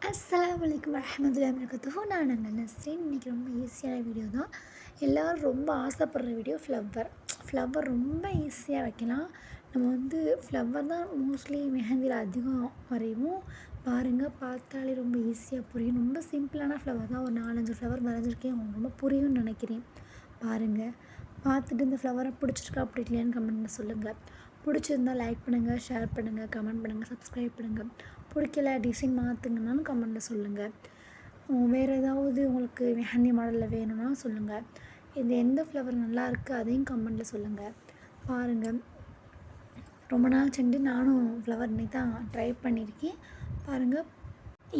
அஸ்ஸலாமு அலைக்கும் வரஹ்மத்துல்லாஹி வபரகாத்துஹு. நான் நஸ்ரீன். இன்றைக்கி ரொம்ப ஈஸியான வீடியோ தான். எல்லோரும் ரொம்ப ஆசைப்படுற வீடியோ ஃப்ளவர் ரொம்ப ஈஸியாக வைக்கலாம். நம்ம ஃப்ளவர் தான் மோஸ்ட்லி மெஹந்தியில் அதிகம் வரைவோம். பாருங்கள், பார்த்தாலே ரொம்ப ஈஸியாக புரியும். ரொம்ப சிம்பிளான ஃப்ளவர் தான். ஒரு 4-5 ஃப்ளவர் வரைஞ்சிருக்கேன். உங்களுக்கு ரொம்ப புரியும்னு நினைக்கிறேன். பாருங்கள், பார்த்துட்டு இந்த ஃப்ளவரை பிடிச்சிருக்கா பிடிக்கலையான்னு கமெண்ட்டில் சொல்லுங்கள். பிடிச்சிருந்தால் லைக் பண்ணுங்கள், ஷேர் பண்ணுங்கள், கமெண்ட் பண்ணுங்கள், சப்ஸ்கிரைப் பண்ணுங்கள். பிடிக்கல டிசைன் மாற்றுங்கன்னாலும் கமெண்ட்டில் சொல்லுங்கள். வேறு ஏதாவது உங்களுக்கு மெஹந்தி மாடலில் வேணும்னா சொல்லுங்கள். இது எந்த ஃப்ளவர் நல்லாயிருக்கு அதையும் கமெண்ட்டில் சொல்லுங்கள். பாருங்கள், ரொம்ப நாள் சென்று நானும் ஃப்ளவர் இன்னைக்கு தான் ட்ரை பண்ணியிருக்கேன். பாருங்கள்,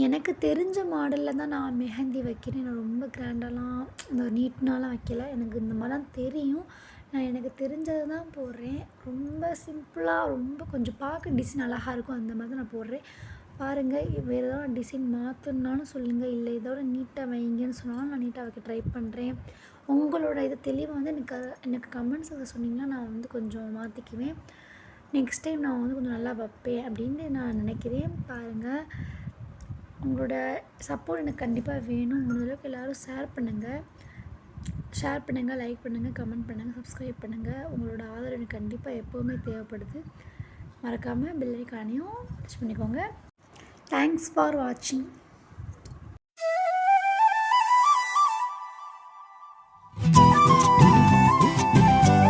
எனக்கு தெரிஞ்ச மாடலில் தான் நான் மெஹந்தி வைக்கிறேன். நான் ரொம்ப கிராண்டாலாம் இந்த நீட்னாலாம் வைக்கல. எனக்கு இந்த மாதிரி தான் தெரியும். நான் எனக்கு தெரிஞ்சது தான் போடுறேன். ரொம்ப சிம்பிளாக, ரொம்ப கொஞ்சம் பார்க்க டிசைன் அழகாக இருக்கும், அந்த மாதிரி தான் நான் போடுறேன். பாருங்கள், வேறு ஏதாவது டிசைன் மாற்றணுன்னாலும் சொல்லுங்கள். இல்லை இதோட நீட்டாக வைங்கன்னு சொன்னாலும் நான் நீட்டாக வைக்க ட்ரை பண்ணுறேன். உங்களோட இது தெளிவாக எனக்கு கமெண்ட்ஸில் சொன்னிங்கன்னா நான் கொஞ்சம் மாற்றிக்குவேன். நெக்ஸ்ட் டைம் நான் கொஞ்சம் நல்லா வைப்பேன் அப்படின்னு நான் நினைக்கிறேன். பாருங்கள், உங்களோட சப்போர்ட் எனக்கு கண்டிப்பாக வேணும். முடிஞ்ச அளவுக்கு எல்லோரும் ஷேர் பண்ணுங்கள், லைக் பண்ணுங்கள், கமெண்ட் பண்ணுங்கள், சப்ஸ்கிரைப் பண்ணுங்கள். உங்களோட ஆதரவு எனக்கு கண்டிப்பாக எப்போவுமே தேவைப்படுது. மறக்காமல் பெல் ஐகானையும் டச் பண்ணிக்கோங்க. தேங்க்ஸ் ஃபார் வாட்சிங்.